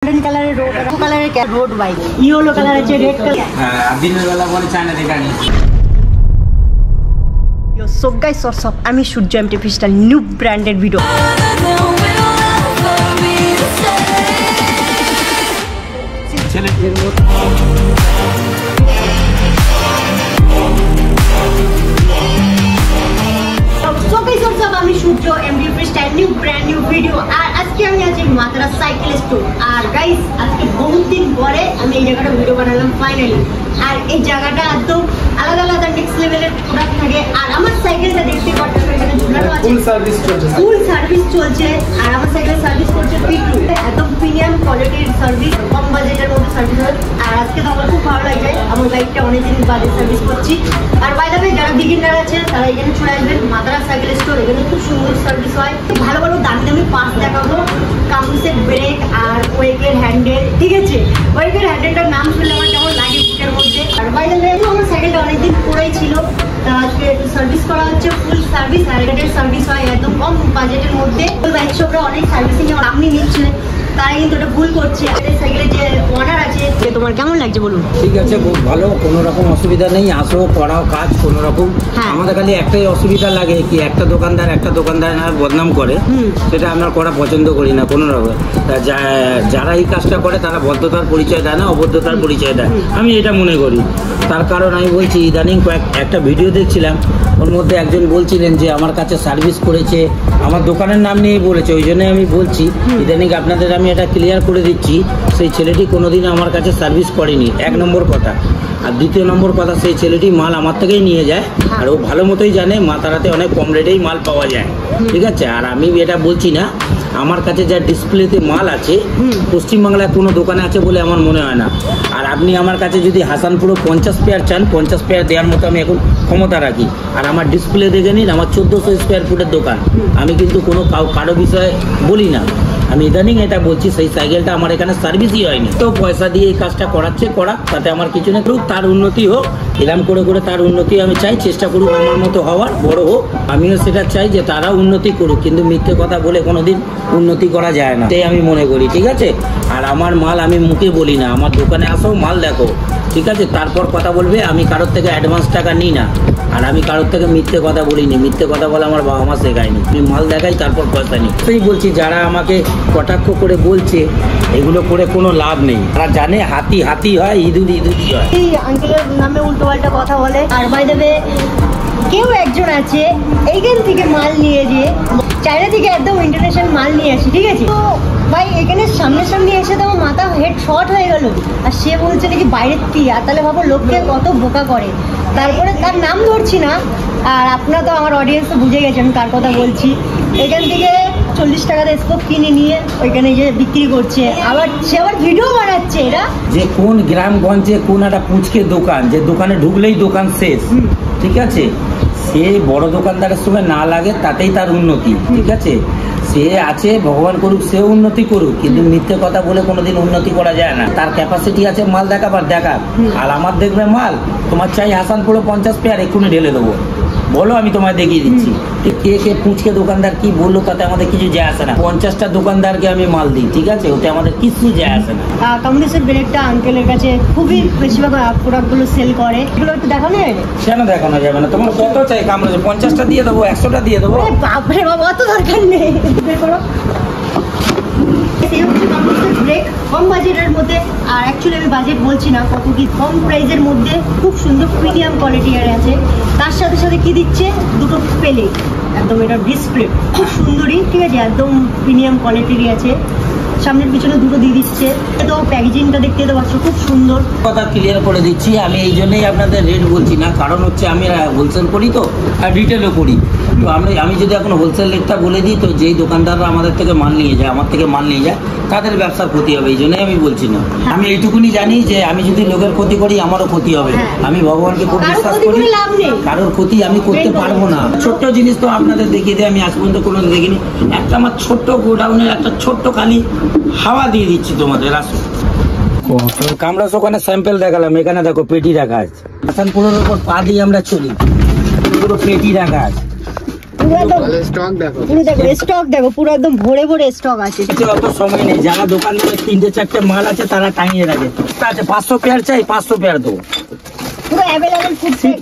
Golden কালারের road, কালারের road bike, yellow colour আছে, রেড কালার। হ্যাঁ, দিনের বেলা বলে চায়না থেকে আনি। সো গাইস, হোয়াটস আপ, আমি Surya MT pistol, new branded video. ছেলেদের মতো আমি Surya MD pistol, new brand new video. আর আজকে আমি আছি মাত্রা সাইকেল স্টোর। আর গাইস, আজকে বহুত দিন পরে আমি এই জায়গাটা ভিডিও বানালাম ফাইনালি। আর এই জায়গাটা একদম আলাদা আলাদা নেক্সট লেভেলের প্রোডাক্ট থাকে। আর আমার সাইকেলটা দেখতে পাচ্ছেন এখানে ঝুলানো আছে, ফুল সার্ভিস চলছে, ফুল সার্ভিস চলছে। আর আমার সাইকেল সার্ভিস করছে পিটু, একদম প্রিমিয়াম কোয়ালিটির সার্ভিস, কম বাজেটের মধ্যে সার্ভিস হয়। আর আজকে তো আমার খুব ভালো লাগছে, আমার বাইকটা অনেকদিন বাজে সার্ভিস করছি। আর বাই দ্য ওয়ে, যারা বিগিনার আছে তারা এখানে চলে আসবেন মাত্রা সাইকেল স্টোর। এখানে খুব সুন্দর সার্ভিস হয়, ভালো ভালো দামি দামি পার্টস দেখাবো, কাউন্সের ব্রেক আর ওয়েকের হ্যান্ডেল। ঠিক আছে, ওয়েকের হ্যান্ডেলটার নাম শুনলে আমার কেমন লাগে বুকের মধ্যে। আর বাই দ্য ওয়ে, আমার সাইকেলটা অনেকদিন পরেই ছিল, আজকে সার্ভিস করা হচ্ছে, ফুল সার্ভিস। আর এটার সার্ভিস হয় একদম কম বাজেটের মধ্যে। বাইক শপরা অনেক সার্ভিসিং আপনি নিচ্ছে, তারা কিন্তু এটা ভুল করছে। এই সাইকেলের যে ওনার আছে, তোমার কেমন লাগছে বলুন? ঠিক আছে, খুব ভালো, কোনো রকম অসুবিধা নেই। আসো, করাও কাজ কোনো রকম। আমাদের খালি একটাই অসুবিধা লাগে কি, একটা দোকানদার না বদনাম করে, সেটা আমরা করা পছন্দ করি না কোনো রকম। যারা এই কাজটা করে তারা ভদ্রতার পরিচয় দেয় না, অভদ্রতার পরিচয় দেয়, আমি এটা মনে করি। তার কারণ আমি বলছি, ইদানিং একটা ভিডিও দেখছিলাম, ওর মধ্যে একজন বলছিলেন যে আমার কাছে সার্ভিস করেছে, আমার দোকানের নাম নিয়ে বলেছে। ওই জন্য আমি বলছি, ইদানিং আপনাদের আমি এটা ক্লিয়ার করে দিচ্ছি, সেই ছেলেটি কোনোদিন আমার কাছে সার্ভিস করেনি, এক নম্বর কথা। আর দ্বিতীয় নম্বর কথা, সেই ছেলেটি মাল আমার থেকেই নিয়ে যায়। আর ও ভালো মতোই জানে মাতারাতে অনেক কম রেটেই মাল পাওয়া যায়। ঠিক আছে, আর আমি এটা বলছি না, আমার কাছে যা ডিসপ্লেতে মাল আছে পশ্চিমবাংলায় কোনো দোকানে আছে বলে আমার মনে হয় না। আর আপনি আমার কাছে যদি হাসানপুরে 50 পেয়ার চান, 50 পেয়ার দেওয়ার মতো আমি এখন ক্ষমতা রাখি। আর আমার ডিসপ্লে দেখে নিন, আমার 1400 স্কোয়ার ফুটের দোকান। আমি কিন্তু কোনো কারো বিষয়ে বলি না, আমি ইদানিং এটা বলছি। সেই সাইকেলটা আমার এখানে সার্ভিসই হয়নি, তো পয়সা দিয়ে এই কাজটা করাচ্ছে, তাতে আমার কিছু না, করুক, তার উন্নতি হোক। এরকম করে করে তার উন্নতি আমি চাই, চেষ্টা করুক আমার মতো হওয়ার, বড় হোক। আমিও সেটা চাই যে তারা উন্নতি করুক, কিন্তু মিথ্যে কথা বলে কোনোদিন উন্নতি করা যায় না, তাই আমি মনে করি। ঠিক আছে, আর আমার মাল আমি মুখে বলি না, আমার দোকানে আসো, মাল দেখো, ঠিক আছে, তারপর কথা বলবে। আমি কারোর থেকে অ্যাডভান্স টাকা নিই না, আর আমি কারোর থেকে মিথ্যে কথা বলিনি। মিথ্যে কথা বলে আমার বাবা মা শেখায়নি। আমি মাল দেখাই, তারপর পয়সা নিই। সেই বলছি, যারা আমাকে কটাক্ষ করে বলছে এগুলো করে কোনো লাভ নেই। তারা জানে হাতি হাতি হয়, ইঁদুরি ইঁদুরি হয়। এই আঙ্কেলের নামে উল্টো পাল্টা কথা বলে। আর বাই দ্য ওয়ে, কেউ একজন আছে এইখান থেকে মাল নিয়ে যে চায়না থেকে একদম ইন্টারন্যাশনাল মাল নিয়ে আসি, ঠিক আছে। তো ভাই, এখানে সামনে এসে তো আমার মাথা হেড শর্ট হয়ে গেল। আর সে বলছে নাকি বাইরের টিয়া, তাহলে ভাবো লোককে কত বোকা করে। তারপরে তার নাম ধরছি না, আর আপনারা তো আমার অডিয়েন্স তো বুঝে গেছেন কার কথা বলছি। এখান থেকে 40 টাকাতে স্কোপ কিনে নিয়ে ওইখানে যে বিক্রি করছে, আবার সে আবার ভিডিও বানাচ্ছে। এরা যে কোন গ্রামগঞ্জে কোন একটা পুচকে দোকান, যে দোকানে ঢুকলেই দোকান শেষ, ঠিক আছে, সে বড় দোকানদারের সঙ্গে না লাগে, তাতেই তার উন্নতি। ঠিক আছে, সে আছে, ভগবান করুক, সেও উন্নতি করুক, কিন্তু মিথ্যে কথা বলে কোনোদিন উন্নতি করা যায় না। তার ক্যাপাসিটি আছে, মাল দেখাবার দেখাক। আর আমার দেখবে মাল, তোমার চাই হাসানপুরে 50 পেয়ার, এক্ষুনি ঢেলে দেবো, বলো, আমি তোমায় দেখিয়ে দিচ্ছি। কে কে পুচকে দোকানদার কি বললো তাতে আমাদের কিছু যায় আসে না। 50টা দোকানদারকে আমি মাল দিই, ঠিক আছে, ওতে আমাদের কিছু যায় আসে না। কমিউনিস্টের ব্রেকটা আঙ্কেলের কাছে খুবই বেশিরভাগ প্রোডাক্টগুলো সেল করে, এগুলো একটু দেখানো যায় না? কেন দেখানো যাবে না? তোমার কত চাই কামড়ে? 50টা দিয়ে দেবো, 100টা দিয়ে দেবো। বাপরে বাবা, অত দরকার নেই। বের করো। ব্রেক কম বাজেটের মধ্যে, আর অ্যাকচুয়ালি আমি বাজেট বলছি না, কত কি কম প্রাইসের মধ্যে খুব সুন্দর প্রিমিয়াম কোয়ালিটির আছে। তার সাথে সাথে কি দিচ্ছে, দুটো প্লেট, একদম এটা ডিসপ্লে খুব সুন্দরই, ঠিক আছে, একদম প্রিমিয়াম কোয়ালিটিরই আছে। সামনের পিছনে দুটো দিয়ে দিচ্ছে, তো প্যাকেজিংটা দেখতে তো পাচ্ছ খুব সুন্দর। কথা ক্লিয়ার করে দিচ্ছি, আমি এই জন্যই আপনাদের রেট বলছি না, কারণ হচ্ছে আমি হোলসেল করি তো, আর রিটেলও করি। তো আমি যদি এখন হোলসেল রেটটা বলে দিই, তো যেই দোকানদাররা আমাদের থেকে মাল নিয়ে যায়, আমার থেকে মাল নিয়ে যায়, তাদের ব্যবসার ক্ষতি হবে। এই জন্যই আমি বলছি না। আমি এইটুকুনি জানি যে আমি যদি লোকের ক্ষতি করি, আমারও ক্ষতি হবে। আমি ভগবানকে খুব বিশ্বাস করি, কারোর ক্ষতি আমি করতে পারবো না। ছোট্ট জিনিস তো আপনাদের দেখিয়ে দিয়ে আমি আজ পর্যন্ত কোনো দেখিনি। একটা আমার ছোট্ট গোডাউনের একটা ছোট্ট খালি হাওয়া দিয়ে দিচ্ছি তোমাদের। আসো, কামড়াস, ওখানে স্যাম্পেল দেখালাম, এখানে দেখো পেটি রাখা আছে। হাসানপুরের উপর পা দিয়ে আমরা চলি, পুরো পেটি রাখা আছে। পুরো একদম স্টক দেখো, পুরো দেখো স্টক দেখো, পুরো একদম ভরে ভরে স্টক আছে। অত সময় নেই, যারা দোকানদারে 3-4টে মাল আছে তারা টাঙিয়ে রাখে। আছে 500 পেয়ার চাই, 500 পেয়ার দেবো। পুরো অ্যাভেলেবল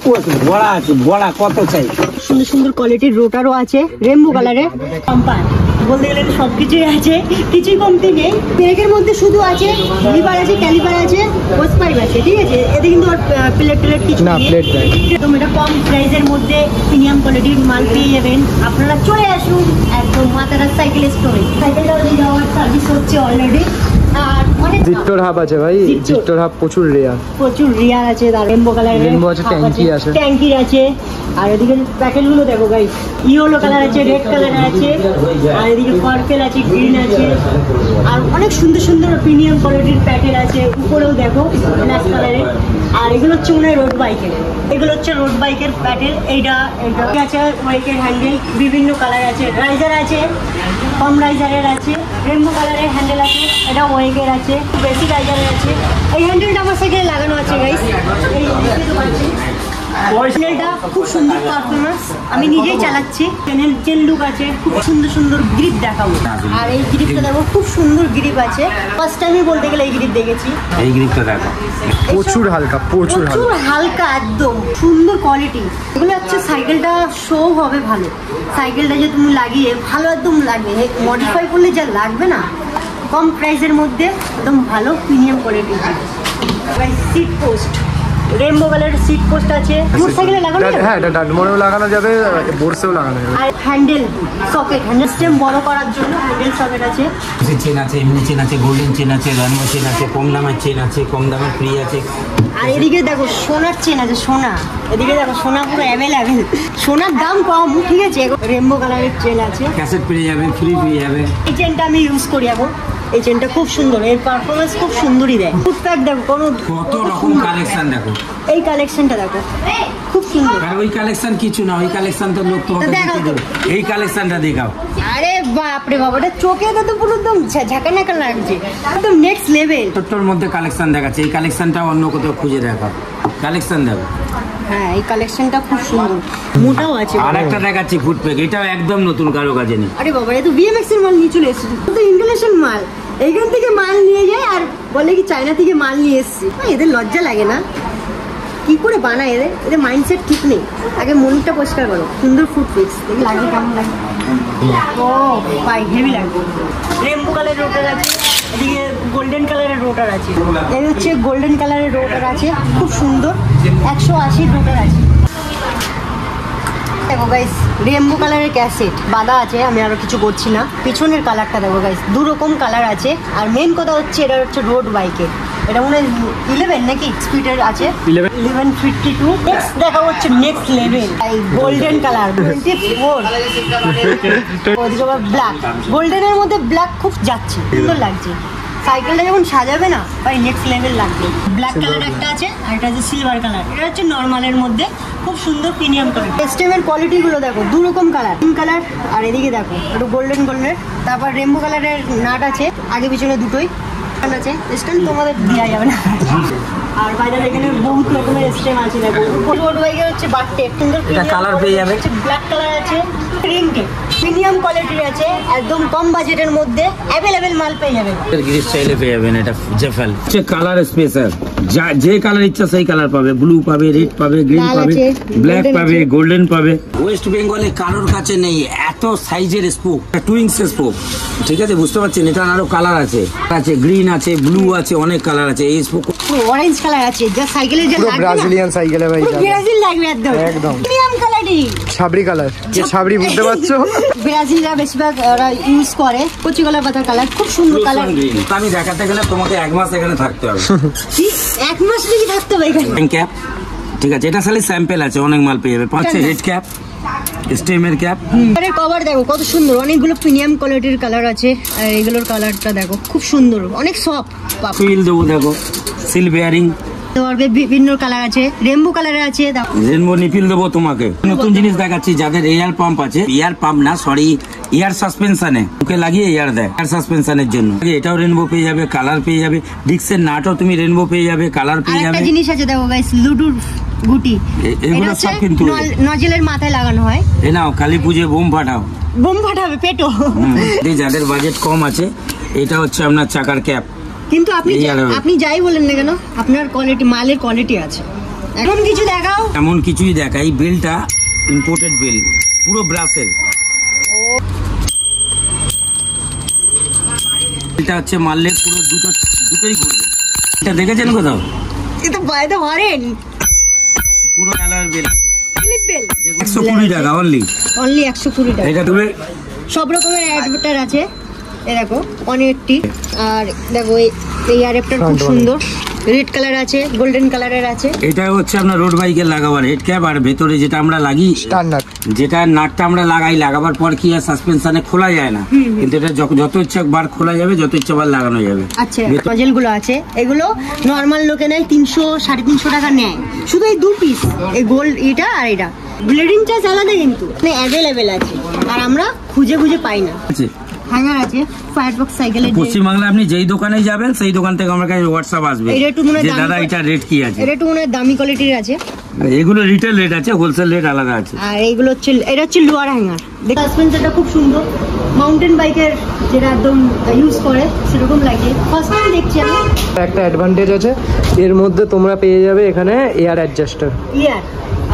ফুড বড়া আছে, বড়া কত চাই। সুন্দর সুন্দর কোয়ালিটির রোটারও আছে রেনবো কালারের। কম্পাস বলতে গেলে সবকিছুই আছে, কিছুই কমতি নেই। ব্রেকের মধ্যে শুধু আছে লিভার আছে, ক্যালিপার আছে, হোস পাইপ আছে, ঠিক আছে। এতে কিন্তু আর প্লেট কিছু না, প্লেট নাই। একদম এটা কম প্রাইসের মধ্যে প্রিমিয়াম কোয়ালিটির মাল পেয়ে যাবেন। আপনারা চলে আসুন একদম মাতারা সাইকেল স্টোরে। সাইকেলটাও দিয়ে যাওয়ার সার্ভিস হচ্ছে অলরেডি। আর অনেক জিট্টোর হাব আছে ভাই, জিট্টোর হাব প্রচুর রেয়ার আছে। রেনবো কালারের রেনবো আছে, ট্যাঙ্কি আছে। আর এদিকে প্যাকেটগুলো দেখো গাইস, ইয়েলো কালার আছে, রেড কালার আছে, আর এদিকে পার্পল আছে, গ্রিন আছে, আর অনেক সুন্দর সুন্দর প্রিমিয়াম কোয়ালিটির প্যাকেট আছে। উপরেও দেখো ব্ল্যাক কালারের। আর এগুলো হচ্ছে মনে হয় রোড বাইকের, এগুলো হচ্ছে রোড বাইকের প্যাকেট। এইটা আছে বাইকের হ্যান্ডেল, বিভিন্ন কালার আছে, রাইজার আছে, কম রাইজারের আছে, রেনবো কালারের হ্যান্ডেল আছে, এটা ওয়েকের আছে, বেশি রাইজারের আছে। এই হ্যান্ডেলটা আমার সাইকেলে লাগানো আছে গাইস, এই হ্যান্ডেলটা খুব সুন্দর পারফরমেন্স, আমি নিজেই চালাচ্ছি। চেন লুক আছে, খুব সুন্দর সুন্দর গ্রিপ দেখাবো। আর এই গ্রিপটা দেখো, খুব সুন্দর গ্রিপ আছে। ফার্স্ট টাইমই বলতে গেলে এই গ্রিপ দেখেছি। এই গ্রিপটা দেখো, প্রচুর হালকা, প্রচুর হালকা, একদম সুন্দর কোয়ালিটি। এগুলো হচ্ছে সাইকেলটা শো হবে ভালো, সাইকেলটা যে তুমি লাগিয়ে ভালো একদম লাগবে, মডিফাই করলে যা লাগবে না, কম প্রাইসের মধ্যে একদম ভালো premium quality. Seat post, rainbow কালারের সিট পোস্ট আছে, মোটরসাইকেলে লাগানো যাবে। হ্যাঁ, এটা ডানমোরেও লাগানো যাবে, বোর্ডসেও লাগানো যাবে। আর হ্যান্ডেল সকেট, হ্যান্ডেল স্টেম বড় করার জন্য হ্যান্ডেল সকেট আছে। চেন আছে, এমনি চেন আছে, গোল্ডেন চেন আছে, রেনবো চেন আছে, কম দামের চেন আছে, কম দামের ফ্রি আছে। আর এদিকে দেখো সোনার চেন আছে, সোনা। এদিকে দেখো সোনা পুরো অ্যাভেলেবেল, সোনার দাম কম, ঠিক আছে। রেনবো কালারের চেন আছে, ক্যাসেট পেয়ে যাবে, ফ্রি পেয়ে যাবে। এই চেনটা আমি ইউজ করি এখন। এই চেনটা খুব সুন্দর, এর পারফরমেন্স খুব সুন্দরই দেয়। ফুটপ্যাক দেখো, কত রকম কালেকশন দেখো। এই কালেকশনটা দেখো, খুব সুন্দর। আর ওই কালেকশন কিছু না, ওই কালেকশন তো লোক তোমাকে দিতে দেবে। এই কালেকশনটা দেখাও। আরে বাপ রে বাবা, এটা চোখে তো পুরো একদম ঝাঁকানাকা লাগছে, একদম নেক্সট লেভেল। ছোট্টর মধ্যে কালেকশন দেখাচ্ছে, এই কালেকশনটা অন্য কোথাও খুঁজে দেখাও। কালেকশন দেখো। হ্যাঁ, এই কালেকশনটা খুব সুন্দর, মোটাও আছে। আর একটা দেখাচ্ছি ফুটপ্যাক, এটাও একদম নতুন, কারো কাছে নেই। আরে বাবা, এ তো বিএমএক্স এর মাল নিয়ে চলে এসেছে, তো ইন্টারন্যাশনাল মাল। এইখান থেকে মাল নিয়ে যায় আর বলে কি চায়না থেকে মাল নিয়ে এসেছি। এদের লজ্জা লাগে না? কি করে বানায় এদের মাইন্ডসেট ঠিক নেই। আগে মনটা পরিষ্কার করো। সুন্দর ফুড ফিক্স দেখি লাগবে, কেমন লাগে। ও ভাই, হেভি লাগবে। রেনবো কালারের রোটার আছে, এদিকে গোল্ডেন কালারের রোটার আছে। এই হচ্ছে গোল্ডেন কালারের রোটার আছে, খুব সুন্দর, 180 রোটার আছে। দেখো গাইস, রেনবো কালারের ক্যাসেট বাঁধা আছে, আমি আরো কিছু করছি না। পিছনের কালারটা দেখো গাইস, দু রকম কালার আছে। আর মেন কথা হচ্ছে এটা হচ্ছে রোড বাইকের, এটা মনে হয় 11 নাকি স্পিডের আছে, 1152। নেক্সট দেখা হচ্ছে নেক্সট লেভেল, গোল্ডেন কালার 24। ওদিকে আবার ব্ল্যাক, গোল্ডেনের মধ্যে ব্ল্যাক খুব যাচ্ছে, সুন্দর লাগছে। সাইকেলটা যখন সাজাবে না ভাই, নেক্সট লেভেল লাগবে। ব্ল্যাক কালার একটা আছে, আর এটা হচ্ছে সিলভার কালার। এটা হচ্ছে নর্মালের মধ্যে, খুব সুন্দর প্রিমিয়াম কোয়ালিটি। এসটিএমের কোয়ালিটি গুলো দেখো, দু রকম কালার, পিঙ্ক কালার আর এদিকে দেখো একটু গোল্ডেন গোল্ডেন। তারপর রেনবো কালারের নাট আছে, আগে পিছনে দুটোই আছে। স্ট্যান্ড তোমাদের দেওয়া যাবে না। আর বাইরে এখানে বহুত রকমের স্টেম আছে দেখো। রোড বাইকের হচ্ছে বাট্টে, সুন্দর কালার পেয়ে যাবে। ব্ল্যাক কালার আছে, প্রিন্টে প্রিমিয়াম কোয়ালিটির আছে, একদম কম বাজেটের মধ্যে অ্যাভেলেবেল মাল পেয়ে যাবেন। গ্রিস চাইলে পেয়ে যাবেন। এটা জেফেল হচ্ছে কালার স্পেশাল, যে কালার ইচ্ছা সেই কালার পাবে। ব্লু পাবে, রেড পাবে, গ্রিন পাবে, ব্ল্যাক পাবে, গোল্ডেন পাবে। ওয়েস্ট বেঙ্গলে কারোর কাছে নেই এত সাইজের স্পোক, টুইংস স্পোক, ঠিক আছে, বুঝতে পারছেন। এটা আরো কালার আছে, গ্রিন আছে, ব্লু আছে, অনেক কালার আছে। এই স্পোক অরেঞ্জ কালার আছে, যা সাইকেলে যা লাগবে, ব্রাজিলিয়ান সাইকেলে ভাই, ব্রাজিল লাগবে একদম, একদম প্রিমিয়াম কোয়ালিটি। ছাবরি কালার, যে ছাবরি বুঝতে পারছো, ব্রাজিলরা বেশিরভাগ ওরা ইউজ করে কচি কলার পাতার কালার, খুব সুন্দর কালার। আমি দেখাতে গেলে তোমাকে 1 মাস এখানে থাকতে হবে। কি 1 মাস নাকি থাকতে হবে এখানে? ক্যাপ, ঠিক আছে, এটা খালি স্যাম্পল আছে, অনেক মাল পেয়ে যাবে। 5 হেড ক্যাপ, স্টেমের ক্যাপ। আরে কভার দেখো কত সুন্দর, অনেকগুলো প্রিমিয়াম কোয়ালিটির কালার আছে। আর এগুলোর কালারটা দেখো খুব সুন্দর, অনেক সফট। হুইল দেবো দেখো, সিল বেয়ারিং, বিভিন্ন কালার আছে, রেনবো কালারের আছে, রেনবো নিপিল দেবো তোমাকে। নতুন জিনিস দেখাচ্ছি, যাদের এয়ার পাম্প আছে, এয়ার পাম্প না সরি, এয়ার সাসপেনশনে মুখে লাগিয়ে এয়ার দেয়, এয়ার সাসপেনশনের জন্য। এটাও রেনবো পেয়ে যাবে, কালার পেয়ে যাবে। ডিক্সের নাটও তুমি রেনবো পেয়ে যাবে, কালার পেয়ে যাবে। একটা জিনিস আছে দেখো গাইস, লুডুর গুটি এগুলো সব কিন্তু নজলের মাথায় লাগানো হয়। এ নাও কালী পুজো বোম ফাটাও, বোম ফাটাবে পেটো। যাদের বাজেট কম আছে এটা হচ্ছে আপনার চাকার ক্যাপ। কিন্তু আপনি যাই বলেন না কেন আপনার কোয়ালিটি, মালের কোয়ালিটি আছে। এখন কিছু দেখাও। এমন কিছুই দেখাই, বেলটা ইম্পোর্টেড বেল, পুরো ব্রাসের। এটা হচ্ছে মারলে পুরো দুটোই ঘুরবে। এটা দেখেছেন কোথাও? এটা বাইরে ধরেন পুরো অ্যালয়ের বেল, ক্লিপ বেল 120 টাকা অনলি 120 টাকা। এটা তুমি সব রকমের অ্যাডাপ্টার আছে। এই দেখো 180। আর দেখো এই অ্যাডাপ্টার খুব সুন্দর, রেড কালার আছে, গোল্ডেন কালারের আছে। এটা হচ্ছে আপনার রোড বাইকের লাগাবার হেড ক্যাপ। আর ভেতরে যেটা আমরা লাগি স্ট্যান্ডার্ড, যেটা নাটটা আমরা লাগাবার পর কি আর সাসপেনশনে খোলা যায় না, কিন্তু এটা যত ইচ্ছা বার খোলা যাবে, যত ইচ্ছা বার লাগানো যাবে। আচ্ছা, নজল গুলো আছে, এগুলো নরমাল লোকে নেয় 300 350 টাকা নেয়, শুধু এই 2 পিস, এই গোল্ড এটা আর এটা। ব্লিডিং চার্জ আলাদা কিন্তু অ্যাভেলেবেল আছে, আর আমরা খুঁজে পাই না। হ্যাঙ্গার আছে ফায়ারবক্স সাইকেলের। পশ্চিমবাংলা আপনি যেই দোকানে যাবেন সেই দোকান থেকে আমার কাছে হোয়াটসঅ্যাপ আসবে যে দাদা এটা রেট কি আছে। এটা একটু মনে হয় দামি কোয়ালিটির আছে। এগুলো রিটেল রেট আছে, হোলসেল রেট আলাদা আছে। আর এইগুলো হচ্ছে, এটা হচ্ছে লোয়ার হ্যাঙ্গার। সাসপেন্সরটা খুব সুন্দর, মাউন্টেন বাইকের যেটা একদম ইউজ করে সেরকম লাগে। ফার্স্ট টাইম দেখছি আমি। একটা অ্যাডভান্টেজ আছে এর মধ্যে, তোমরা পেয়ে যাবে এখানে এয়ার অ্যাডজাস্টার।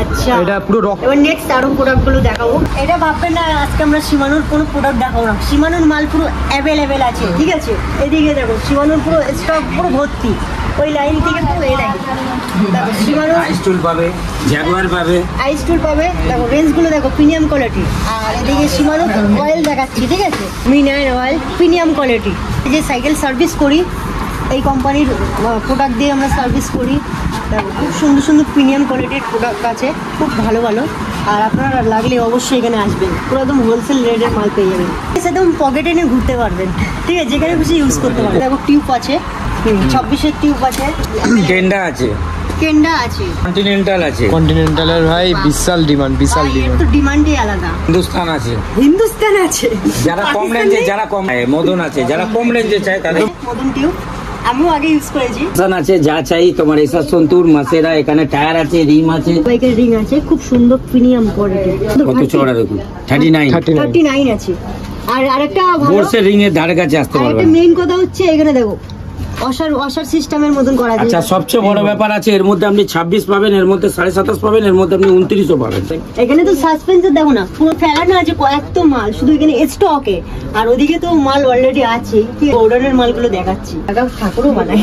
আচ্ছা, এটা পুরো রক। এবার নেক্সট আরো প্রোডাক্টগুলো দেখাবো। এটা ভাববেন না আজকে আমরা সীমানোর কোনো প্রোডাক্ট দেখাবো না, সীমানোর মাল পুরো অ্যাভেলেবেল আছে, ঠিক আছে? এদিকে দেখো সীমানোর পুরো স্টক পুরো ভর্তি, ওই লাইন থেকে পুরো এই লাইন। দেখো সীমানোর আইস্টুল পাবে, জাগুয়ার পাবে, আইস্টুল পাবে। দেখো রেঞ্জগুলো দেখো প্রিমিয়াম কোয়ালিটি। আর এদিকে সীমানোর অয়েল দেখাচ্ছি, ঠিক আছে? Mineral oil premium quality. এই যে সাইকেল সার্ভিস করি, এই কোম্পানির প্রোডাক্ট দিয়ে আমরা সার্ভিস করি। দেখো খুব সুন্দর সুন্দর প্রিমিয়াম কোয়ালিটির প্রোডাক্ট আছে, খুব ভালো। আর আপনারা লাগলে অবশ্যই এখানে আসবেন, পুরো একদম হোলসেল রেটের মাল পেয়ে যাবেন। একদম পকেটে নিয়ে ঘুরতে পারবেন, ঠিক আছে? যেখানে খুশি ইউজ করতে পারবেন। দেখো টিউব আছে, 26-এর টিউব আছে, টেন্ডা আছে, কন্টিনেন্টাল আছে। কন্টিনেন্টালের ভাই বিশাল ডিমান্ড, তো ডিমান্ডই আলাদা। হিন্দুস্তান আছে, যারা কম রেঞ্জে, যারা কম মদন আছে, যারা কম রেঞ্জে চায় তাদের মদন টিউব আমিও আগে ইউজ করেছি। আছে, যা চাই তোমার এসব সন্তুর মাসেরা। এখানে টায়ার আছে, রিম আছে, বাইকের রিং আছে, খুব সুন্দর প্রিমিয়াম কোয়ালিটি। কত চওড়া দেখুন, 39 আছে। আর আরেকটা ভালো রিং এর ধারে কাছে আসতে পারবে। একটা মেইন কথা হচ্ছে এখানে দেখো ওয়াশার সিস্টেমের মতন করা আছে। আচ্ছা, সবচেয়ে বড় ব্যাপার আছে, এর মধ্যে আপনি 26 পাবেন, এর মধ্যে 27.5 পাবেন, এর মধ্যে আপনি 29ও পাবেন। এখানে তো সাসপেন্সর দেখো না, পুরো ফেলানো আছে কয়েকটা মাল, শুধু এখানে স্টকে। আর ওদিকে তো মাল অলরেডি আছে, কি অর্ডারের মালগুলো দেখাচ্ছি। ঠাকুরও বানায়,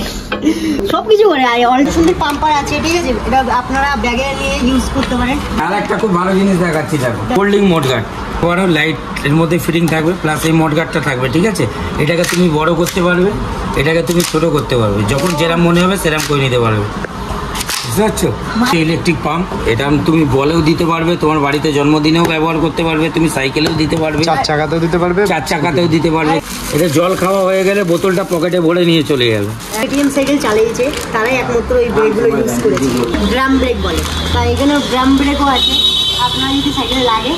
সবকিছু করে। আর অলরেডি সুন্দর পাম্পার আছে, ঠিক আছে? এটা আপনারা ব্যাগে নিয়ে ইউজ করতে পারেন। আর একটা খুব ভালো জিনিস দেখাচ্ছি, দেখো ফোল্ডিং মডগার্ড। বড় লাইট এর মধ্যে ফিটিং থাকবে, প্লাস এই মডগার্ডটা থাকবে, ঠিক আছে? এটাকে তুমি বড় করতে পারবে, এটাকে তুমি ছোট করতে পারবে, যখন যেরকম মনে হবে সেরকম করে নিতে পারবে, বুঝতে পারছো? ইলেকট্রিক পাম্প, এটা তুমি বলেও দিতে পারবে, তোমার বাড়িতে জন্মদিনেও ব্যবহার করতে পারবে, তুমি সাইকেলেও দিতে পারবে, 4 চাকাতেও দিতে পারবে, 4 চাকাতেও দিতে পারবে। এটা জল খাওয়া হয়ে গেলে বোতলটা পকেটে ভরে নিয়ে চলে যাবে। এটিএম সাইকেল চালিয়েছে তারাই একমাত্র এই ব্রেকগুলো ইউজ করেছে, ড্রাম ব্রেক বলে। তাই এখানে ড্রাম ব্রেকও আছে। আপনার যদি সাইকেলে লাগে,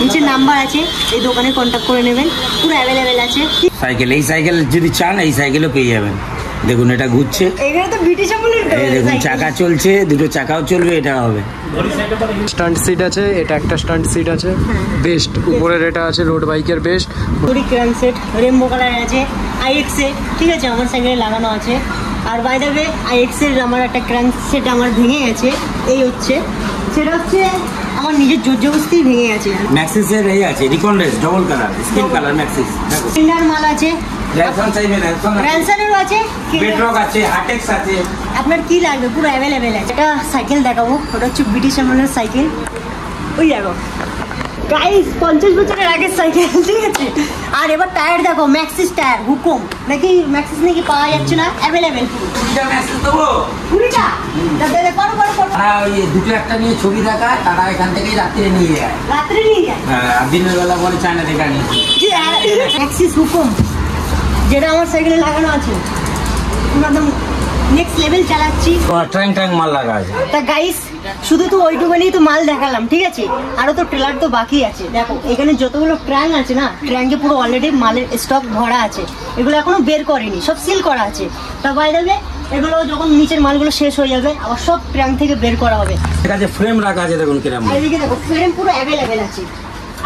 নিচে নাম্বার আছে, এই দোকানে কন্ট্যাক্ট করে নেবেন, পুরো অ্যাভেলেবেল আছে। সাইকেল, এই সাইকেল যদি চান এই সাইকেলও পেয়ে যাবেন। দেখুন এটা ঘুরছে, এখানে তো ব্রিটিশ আমলের দেখুন চাকা চলছে, দুটো চাকাও চলবে, এটা হবে। স্টান্ট সিট আছে, এটা একটা স্টান্ট সিট আছে, বেস্ট। উপরের এটা আছে রোড বাইকের বেস্ট। পুরি ক্রান সেট রেমবো কালার আছে, আইএক্স এ, ঠিক আছে? আমার সাইকেলে লাগানো আছে। আর বাই দ্য ওয়ে আইএক্স এর আমার একটা ক্রান সেট আমার ভেঙে গেছে, এই হচ্ছে, সেটা হচ্ছে আমার নিজের জোরজবস্তি ভেঙে গেছে। ম্যাক্সিস এর এই আছে, Recon race double colour, skin colour Maxxis. দেখো ইন্ডার মাল আছে, র্যানসন চাইবে, র্যানসনেরও আছে, বেডরক আছে, হাটেক্স আছে। আপনার কি লাগবে পুরো অ্যাভেলেবেল আছে। এটা সাইকেল দেখাবো, ওটা হচ্ছে ব্রিটিশ আমলের সাইকেল। ওই দেখো গাইস, 50 বছরের আগের সাইকেল, ঠিক আছে? আর এবার টায়ার দেখো, ম্যাক্সিস টায়ার, হুকুম নাকি ম্যাক্সিস নাকি পাওয়া যাচ্ছে না, অ্যাভেলেবেল পুরো। এটা ম্যাক্সিস দেবো, পুরিটা দাদা করো। ওই দুটো একটা নিয়ে ছবি দেখায়, তারা এখান থেকেই রাত্রে নিয়ে যায়। হ্যাঁ, আর দিনের বেলা বলে চায়না দেখা নিয়েছি। ম্যাক্সিস হুকুম যেটা আমার সাইকেলে লাগানো আছে, একদম নেক্সট লেভেল চালাচ্ছি। ট্যাঙ্ক মাল লাগা আছে। তা গাইস, শুধু তো ওইটুকুনি তো মাল দেখালাম, ঠিক আছে? আরো তো ট্রেলার তো বাকি আছে। দেখো এখানে যতগুলো ট্র্যাঙ্ক আছে না, ট্র্যাঙ্কে পুরো অলরেডি মালের স্টক ভরা আছে, এগুলো এখনো বের করেনি, সব সিল করা আছে। তা বাই দ্য ওয়ে এগুলো যখন নিচের মালগুলো শেষ হয়ে যাবে আবার সব ট্রাঙ্ক থেকে বের করা হবে। ঠিক আছে, ফ্রেম রাখা আছে দেখুন কিরকম। আর এদিকে দেখো ফ্রেম পুরো অ্যাভেলেবেল আছে।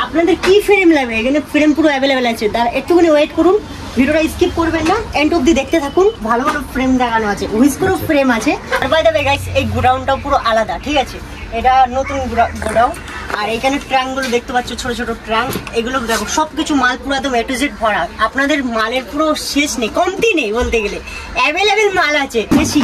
আপনাদের কি ফ্রেম লাগবে এখানে ফ্রেম পুরো অ্যাভেলেবেল আছে। তার একটুখানি ওয়েট করুন, ভিডিওটা স্কিপ করবেন না, এন্ড অবধি দেখতে থাকুন। ভালো ভালো ফ্রেম দেখানো আছে, হুইস্কোরও ফ্রেম আছে। আর বাই দ্য ওয়ে গাইস, এই গোডাউনটাও পুরো আলাদা, ঠিক আছে? এটা নতুন গোডাউন। আর এখানে ট্রাঙ্কগুলো দেখতে পাচ্ছ, ছোট ছোট ট্রাঙ্ক। এগুলো দেখো সবকিছু মাল পুরো একদম এ টু জেড ভরা। আপনাদের মালের পুরো শেষ নেই, কমতি নেই বলতে গেলে, অ্যাভেলেবেল মাল আছে বেশি।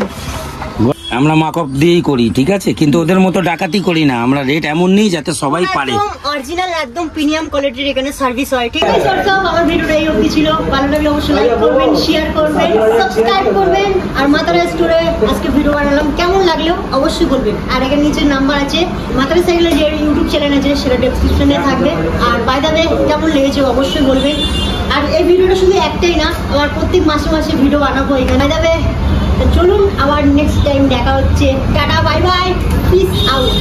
আমরা মাকআপ দিয়েই করি, ঠিক আছে, কিন্তু ওদের মতো ডাকাতি করি না। আমরা রেট এমন নেই যাতে সবাই পারে। একদম অরিজিনাল, একদম প্রিমিয়াম কোয়ালিটির এখানে সার্ভিস হয়, ঠিক আছে? আমার ভিডিওটা এই অবধি ছিল। ভালো লাগলে অবশ্যই লাইক করবেন, শেয়ার করবেন, সাবস্ক্রাইব করবেন। আর মাতারা স্টোরে আজকে ভিডিও বানালাম, কেমন লাগলো অবশ্যই বলবেন। আর এখানে নিচে নাম্বার আছে, মাতারা সাইকেলের যে ইউটিউব চ্যানেল আছে সেটা ডেসক্রিপশনে থাকবে। আর বাই দ্য ওয়ে কেমন লেগেছে অবশ্যই বলবেন। আর এই ভিডিওটা শুধু একটাই না, আমার প্রত্যেক মাসে মাসে ভিডিও বানাবো এখানে। বাই দ্য ওয়ে চলুন আবার নেক্সট টাইম দেখা হচ্ছে। Tata, bye bye, piece out.